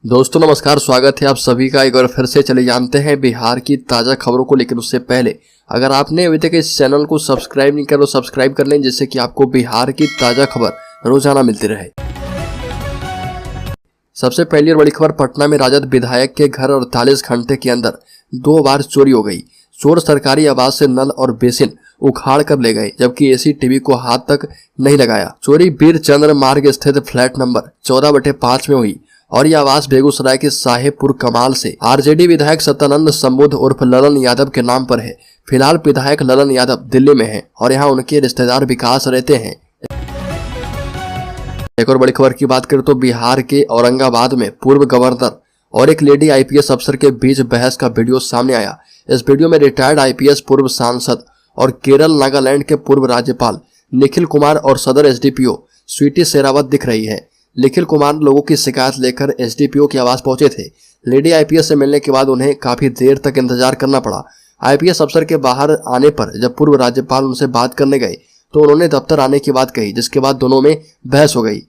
दोस्तों नमस्कार, स्वागत है आप सभी का एक बार फिर से। चले जानते हैं बिहार की ताज़ा खबरों को। लेकिन उससे पहले अगर आपने अभी तक इस चैनल को सब्सक्राइब नहीं किया तो सब्सक्राइब कर लें, जिससे कि आपको बिहार की ताज़ा खबर रोजाना मिलती रहे। सबसे पहली और बड़ी खबर, पटना में राजद विधायक के घर 48 घंटे के अंदर 2 बार चोरी हो गई। चोर सरकारी आवास से नल और बेसिन उखाड़ कर ले गए, जबकि एसी टीवी को हाथ तक नहीं लगाया। चोरी वीर चंद्र मार्ग स्थित फ्लैट नंबर 14/5 में हुई और यह आवास बेगूसराय के साहेबपुर कमाल से आरजेडी विधायक सत्यानंद सम्बुद्ध उर्फ ललन यादव के नाम पर है। फिलहाल विधायक ललन यादव दिल्ली में हैं और यहां उनके रिश्तेदार विकास रहते हैं। एक और बड़ी खबर की बात करें तो बिहार के औरंगाबाद में पूर्व गवर्नर और एक लेडी आईपीएस अफसर के बीच बहस का वीडियो सामने आया। इस वीडियो में रिटायर्ड आईपीएस पूर्व सांसद और केरल नागालैंड के पूर्व राज्यपाल निखिल कुमार और सदर एसडीपीओ स्वीटी शेरावत दिख रही है। निखिल कुमार लोगों की शिकायत लेकर एसडीपीओ के आवास पहुंचे थे। लेडी आईपीएस से मिलने के बाद उन्हें काफी देर तक इंतजार करना पड़ा। आईपीएस अफसर के बाहर आने पर जब पूर्व राज्यपाल उनसे बात करने गए तो उन्होंने दफ्तर आने की बात कही, जिसके बाद दोनों में बहस हो गई।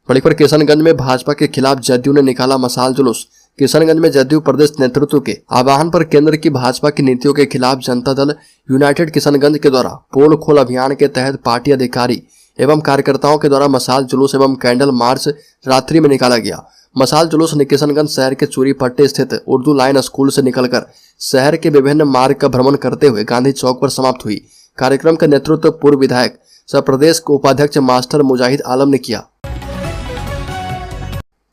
बड़ी खबर, किशनगंज में भाजपा के खिलाफ जदयू ने निकाला मशाल जुलूस। किशनगंज में जदयू प्रदेश नेतृत्व के आह्वान पर केंद्र की भाजपा की नीतियों के खिलाफ जनता दल यूनाइटेड किशनगंज के द्वारा पोल खोल अभियान के तहत पार्टी अधिकारी एवं कार्यकर्ताओं के द्वारा मशाल जुलूस एवं कैंडल मार्च रात्रि में निकाला गया। मशाल जुलूस किशनगंज शहर के चूरी पट्टी स्थित उर्दू लाइन स्कूल से निकलकर शहर के विभिन्न मार्ग का भ्रमण करते हुए गांधी चौक पर समाप्त हुई। कार्यक्रम का नेतृत्व पूर्व विधायक सह प्रदेश उपाध्यक्ष मास्टर मुजाहिद आलम ने किया।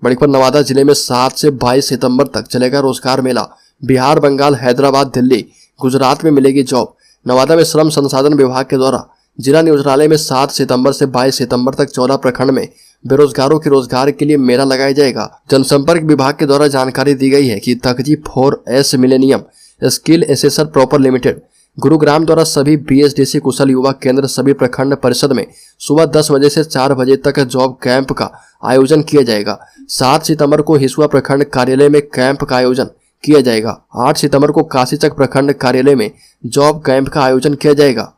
बड़ी खबर, नवादा जिले में 7 से 22 सितंबर तक चलेगा रोजगार मेला। बिहार, बंगाल, हैदराबाद, दिल्ली, गुजरात में मिलेगी जॉब। नवादा में श्रम संसाधन विभाग के द्वारा जिला नियोजनालय में 7 सितंबर से 22 सितंबर तक 14 प्रखंड में बेरोजगारों के रोजगार के लिए मेला लगाया जाएगा। जनसंपर्क विभाग के द्वारा जानकारी दी गई है कि तकजी 4S millennium skill assessor proper limited Gurugram द्वारा सभी बीएसडीसी कुशल युवा केंद्र सभी प्रखंड परिषद में सुबह 10 बजे से 4 बजे तक जॉब कैंप का आयोजन किया जाएगा। 7 सितंबर को हिसुआ प्रखंड कार्यालय में कैंप का आयोजन किया जाएगा। 8 सितंबर को काशीचक प्रखंड कार्यालय में जॉब कैंप का आयोजन किया जाएगा।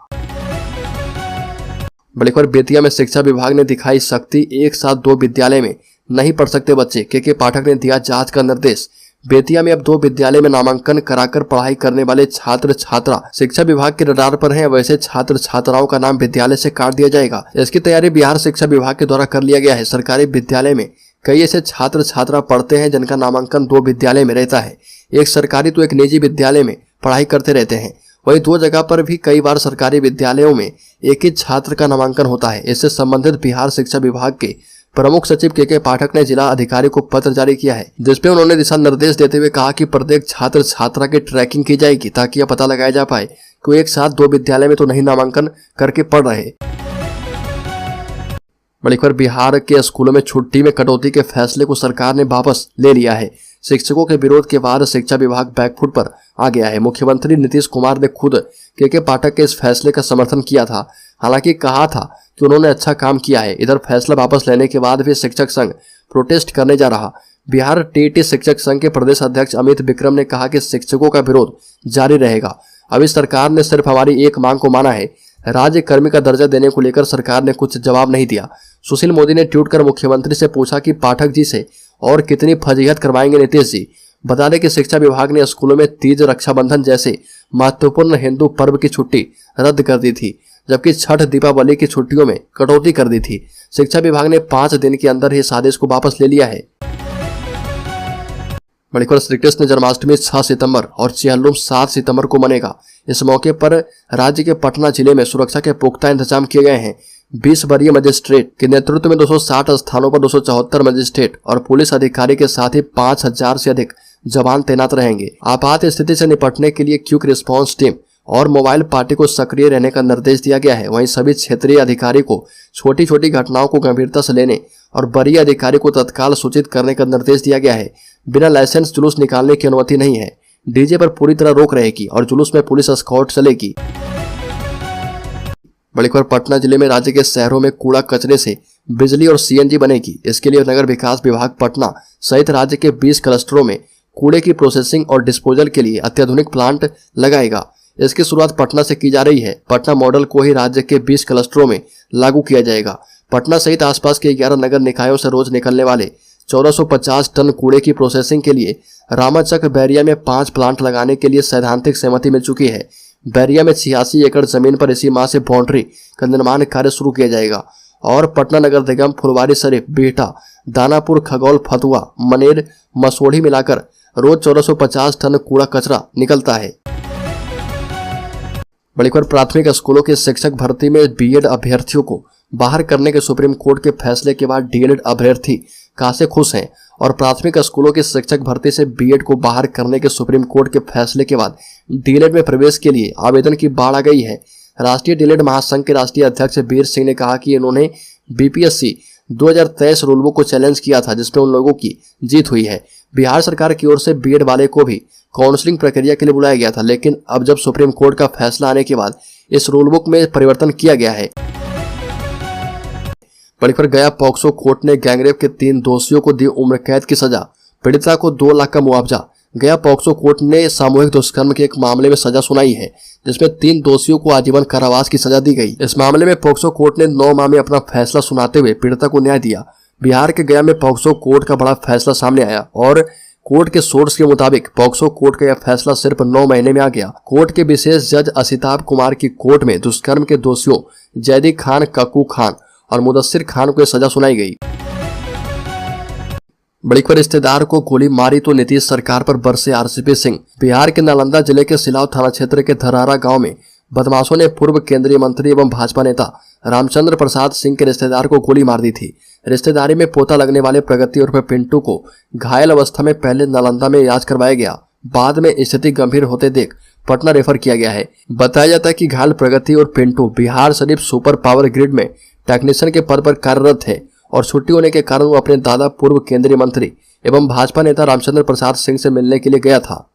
बड़ी खबर, बेतिया में शिक्षा विभाग ने दिखाई सख्ती, एक साथ 2 विद्यालय में नहीं पढ़ सकते बच्चे। के पाठक ने दिया जांच का निर्देश। बेतिया में अब 2 विद्यालय में नामांकन कराकर पढ़ाई करने वाले छात्र छात्रा शिक्षा विभाग के रडार पर हैं। वैसे छात्र छात्राओं का नाम विद्यालय से काट दिया जाएगा। इसकी तैयारी बिहार शिक्षा विभाग के द्वारा कर लिया गया है। सरकारी विद्यालय में कई ऐसे छात्र छात्रा पढ़ते हैं जिनका नामांकन 2 विद्यालय में रहता है, एक सरकारी तो एक निजी विद्यालय में पढ़ाई करते रहते हैं। वही 2 जगह पर भी कई बार सरकारी विद्यालयों में एक ही छात्र का नामांकन होता है। इससे संबंधित बिहार शिक्षा विभाग के प्रमुख सचिव के पाठक ने जिला अधिकारी को पत्र जारी किया है, जिसपे उन्होंने दिशा निर्देश देते हुए कहा कि प्रत्येक छात्र छात्रा की ट्रैकिंग की जाएगी ताकि यह पता लगाया जा पाए कि एक साथ 2 विद्यालय में तो नहीं नामांकन करके पढ़ रहे। बड़ी खबर, बिहार के स्कूलों में छुट्टी में कटौती के फैसले को सरकार ने वापस ले लिया है। शिक्षकों के विरोध के बाद शिक्षा विभाग बैकफुट पर आ गया है। मुख्यमंत्री नीतीश कुमार ने खुद के पाठक के इस फैसले का समर्थन किया था। हालांकि कहा था कि उन्होंने अच्छा काम किया है। इधर फैसला वापस लेने के बाद भी शिक्षक संघ प्रोटेस्ट करने जा रहा। बिहार टीटी शिक्षक संघ के प्रदेश अध्यक्ष अमित विक्रम ने कहा कि शिक्षकों का विरोध जारी रहेगा। अभी सरकार ने सिर्फ हमारी एक मांग को माना है। राज्य कर्मी का दर्जा देने को लेकर सरकार ने कुछ जवाब नहीं दिया। सुशील मोदी ने ट्वीट कर मुख्यमंत्री से पूछा कि पाठक जी से और कितनी फजीहत करवाएंगे नीतीश जी। बता दें कि शिक्षा विभाग ने स्कूलों में तीज, रक्षाबंधन जैसे महत्वपूर्ण हिंदू पर्व की छुट्टी रद्द कर दी थी, जबकि छठ, दीपावली की छुट्टियों में कटौती कर दी थी। शिक्षा विभाग ने 5 दिन के अंदर ही इस आदेश को वापस ले लिया है। बड़ी खबर, श्री कृष्ण जन्माष्टमी 6 सितंबर और चेहल्लुम 7 सितंबर को मनेगा। इस मौके पर राज्य के पटना जिले में सुरक्षा के पुख्ता इंतजाम किए गए हैं। 20 वरीय मजिस्ट्रेट के नेतृत्व में 260 स्थानों पर 274 मजिस्ट्रेट और पुलिस अधिकारी के साथ ही 5000 से अधिक जवान तैनात रहेंगे। आपात स्थिति से निपटने के लिए क्विक रिस्पांस टीम और मोबाइल पार्टी को सक्रिय रहने का निर्देश दिया गया है। वहीं सभी क्षेत्रीय अधिकारी को छोटी छोटी घटनाओं को गंभीरता से लेने और वरीय अधिकारी को तत्काल सूचित करने का निर्देश दिया गया है। बिना लाइसेंस जुलूस निकालने की अनुमति नहीं है। डीजे पर पूरी तरह रोक रहेगी और जुलूस में पुलिस एस्कॉर्ट चलेगी। बड़ी खबर, पटना जिले में राज्य के शहरों में कूड़ा कचरे से बिजली और सीएनजी बनेगी। इसके लिए नगर विकास विभाग पटना सहित राज्य के 20 क्लस्टरों में कूड़े की प्रोसेसिंग और डिस्पोजल के लिए अत्याधुनिक प्लांट लगाएगा। इसकी शुरुआत पटना से की जा रही है। पटना मॉडल को ही राज्य के 20 क्लस्टरों में लागू किया जाएगा। पटना सहित आसपास के 11 नगर निकायों से रोज निकलने वाले 1450 टन कूड़े की प्रोसेसिंग के लिए रामाचक बैरिया में 5 प्लांट लगाने के लिए सैद्धांतिक सहमति मिल चुकी है। बैरिया में 86 एकड़ जमीन पर इसी माह से बाउंड्री का निर्माण कार्य शुरू किया जाएगा और पटना नगर निगम, फुलवारी शरीफ, बिहटा, दानापुर, खगौल, फतुआ, मनेर, मसोढ़ी मिलाकर रोज 1450 टन कूड़ा कचरा निकलता है। बड़ी खबर, प्राथमिक स्कूलों के शिक्षक भर्ती में बीएड अभ्यर्थियों को बाहर करने के सुप्रीम कोर्ट के फैसले के बाद डीएलएड अभ्यर्थी खासे खुश हैं और प्राथमिक स्कूलों के शिक्षक भर्ती से बीएड को बाहर करने के सुप्रीम कोर्ट के फैसले के बाद डीएलएड में प्रवेश के लिए आवेदन की बाढ़ आ गई है। राष्ट्रीय डीएलएड महासंघ के राष्ट्रीय अध्यक्ष बीर सिंह ने कहा कि इन्होंने बीपीएससी 2023 रूलबुक को चैलेंज किया था, जिसमें उन लोगों की जीत हुई है। बिहार सरकार की ओर से बीएड वाले को भी काउंसलिंग प्रक्रिया के लिए बुलाया गया था, लेकिन अब जब सुप्रीम कोर्ट का फैसला आने के बाद इस रूलबुक में परिवर्तन किया गया है। बड़ी खबर, गया पॉक्सो कोर्ट ने गैंगरेप के 3 दोषियों को दी उम्र कैद की सजा, पीड़िता को 2 लाख का मुआवजा। गया पॉक्सो कोर्ट ने सामूहिक दुष्कर्म के एक मामले में सजा सुनाई है, जिसमें 3 दोषियों को आजीवन कारावास की सजा दी गई। इस मामले में पॉक्सो कोर्ट ने 9 माह में अपना फैसला सुनाते हुए पीड़िता को न्याय दिया। बिहार के गया में पॉक्सो कोर्ट का बड़ा फैसला सामने आया और कोर्ट के सोर्स के मुताबिक पॉक्सो कोर्ट का यह फैसला सिर्फ 9 महीने में आ गया। कोर्ट के विशेष जज असिताब कुमार की कोर्ट में दुष्कर्म के दोषियों जैदी खान, कक्कू खान और मुदस्सिर खान को सजा सुनाई गई। बड़ी खबर, रिश्तेदार को गोली मारी तो नीतीश सरकार पर बरसे आरसीपी सिंह। बिहार के नालंदा जिले के सिलाव थाना क्षेत्र के धरारा गांव में बदमाशों ने पूर्व केंद्रीय मंत्री एवं भाजपा नेता रामचंद्र प्रसाद सिंह के रिश्तेदार को गोली मार दी थी। रिश्तेदारी में पोता लगने वाले प्रगति उर्फ पिंटू को घायल अवस्था में पहले नालंदा में इलाज करवाया गया, बाद में स्थिति गंभीर होते देख पटना रेफर किया गया है। बताया जाता है कि घायल प्रगति और Pintu Bihar Sharif super power grid में टेक्नीशियन के पद पर कार्यरत थे और छुट्टी होने के कारण वो अपने दादा पूर्व केंद्रीय मंत्री एवं भाजपा नेता रामचंद्र प्रसाद सिंह से मिलने के लिए गया था।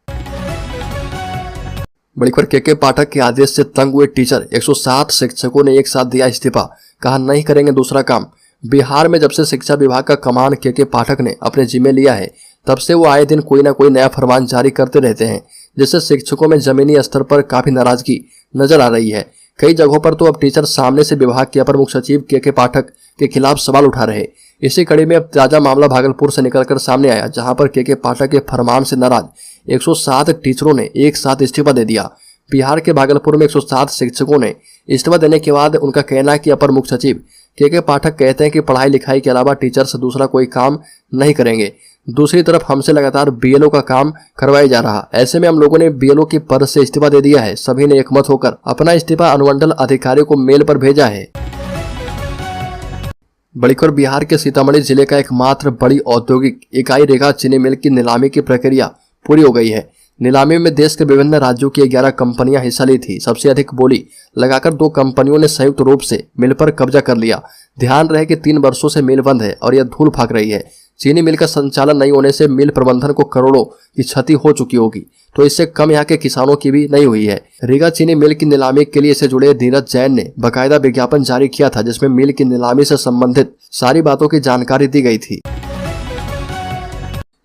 बड़ी खबर, के पाठक के आदेश से तंग हुए टीचर, 107 शिक्षकों ने एक साथ दिया इस्तीफा, कहा नहीं करेंगे दूसरा काम। बिहार में जब से शिक्षा विभाग का कमान के पाठक ने अपने जिम्मे लिया है, तब से वो आए दिन कोई ना कोई नया फरमान जारी करते रहते हैं, जिससे शिक्षकों में जमीनी स्तर पर काफी नाराजगी नजर आ रही है। कई जगहों पर तो अब टीचर सामने से विभाग के अपर मुख्य सचिव के पाठक के खिलाफ सवाल उठा रहे। इसी कड़ी में अब ताजा मामला भागलपुर से निकलकर सामने आया, जहां पर के पाठक के फरमान से नाराज 107 टीचरों ने एक साथ इस्तीफा दे दिया। बिहार के भागलपुर में 107 शिक्षकों ने इस्तीफा देने के बाद उनका कहना है कि अपर मुख्य सचिव के पाठक कहते हैं कि पढ़ाई लिखाई के अलावा टीचर से दूसरा कोई काम नहीं करेंगे। दूसरी तरफ हमसे लगातार बीएलओ का काम करवाया जा रहा, ऐसे में हम लोगों ने बीएलओ के पद से इस्तीफा दे दिया है। सभी ने एकमत होकर अपना इस्तीफा अनुमंडल अधिकारियों को मेल पर भेजा है। बड़ी खबर, बिहार के सीतामढ़ी जिले का एकमात्र बड़ी औद्योगिक इकाई रेगा चीनी मिल की नीलामी की प्रक्रिया पूरी हो गई है। नीलामी में देश के विभिन्न राज्यों की 11 कंपनियां हिस्सा ली थी। सबसे अधिक बोली लगाकर 2 कंपनियों ने संयुक्त रूप से मिल पर कब्जा कर लिया। ध्यान रहे कि 3 वर्षों से मिल बंद है और यह धूल फाक रही है। चीनी मिल का संचालन नहीं होने से मिल प्रबंधन को करोड़ों की क्षति हो चुकी होगी, तो इससे कम यहाँ के किसानों की भी नहीं हुई है। रीगा चीनी मिल की नीलामी के लिए इससे जुड़े नीरज जैन ने बाकायदा विज्ञापन जारी किया था, जिसमें मिल की नीलामी से संबंधित सारी बातों की जानकारी दी गई थी।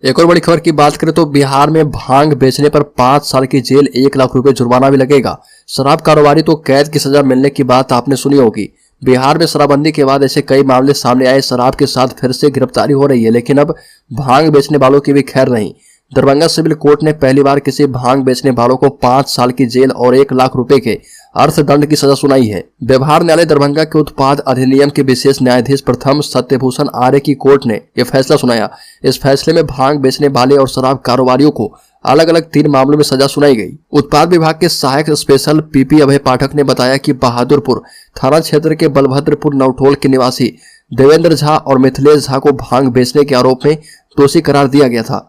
एक और बड़ी खबर की बात करें तो बिहार में भांग बेचने पर 5 साल की जेल, 1 लाख रुपए जुर्माना भी लगेगा। शराब कारोबारी तो कैद की सजा मिलने की बात आपने सुनी होगी। बिहार में शराबबंदी के बाद ऐसे कई मामले सामने आए। शराब के साथ फिर से गिरफ्तारी हो रही है, लेकिन अब भांग बेचने वालों की भी खैर नहीं। दरभंगा सिविल कोर्ट ने पहली बार किसी भांग बेचने वालों को 5 साल की जेल और 1 लाख रुपए के अर्थदंड की सजा सुनाई है। व्यवहार न्यायालय दरभंगा के उत्पाद अधिनियम के विशेष न्यायाधीश प्रथम सत्यभूषण आर्य की कोर्ट ने यह फैसला सुनाया। इस फैसले में भांग बेचने वाले और शराब कारोबारियों को अलग अलग 3 मामलों में सजा सुनाई गई। उत्पाद विभाग के सहायक स्पेशल पीपी अभय पाठक ने बताया कि बहादुरपुर थाना क्षेत्र के बलभद्रपुर नवटोल के निवासी देवेंद्र झा और मिथिलेश झा को भांग बेचने के आरोप में दोषी करार दिया गया था।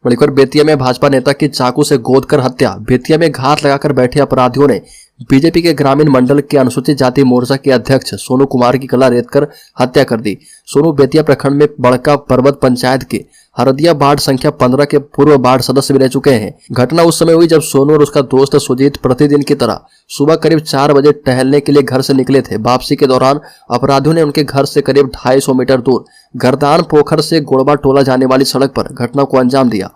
मणिपुर बेतिया में भाजपा नेता की चाकू से गोद कर हत्या। बेतिया में घात लगाकर बैठे अपराधियों ने बीजेपी के ग्रामीण मंडल के अनुसूचित जाति मोर्चा के अध्यक्ष सोनू कुमार की गला रेत कर हत्या कर दी। सोनू बेतिया प्रखंड में बड़का पर्वत पंचायत के हरदिया वार्ड संख्या 15 के पूर्व वार्ड सदस्य भी रह चुके हैं। घटना उस समय हुई जब सोनू और उसका दोस्त सुजीत प्रतिदिन की तरह सुबह करीब 4 बजे टहलने के लिए घर से निकले थे। वापसी के दौरान अपराधियों ने उनके घर से करीब 250 मीटर दूर गर्दान पोखर से गोड़बा टोला जाने वाली सड़क पर घटना को अंजाम दिया।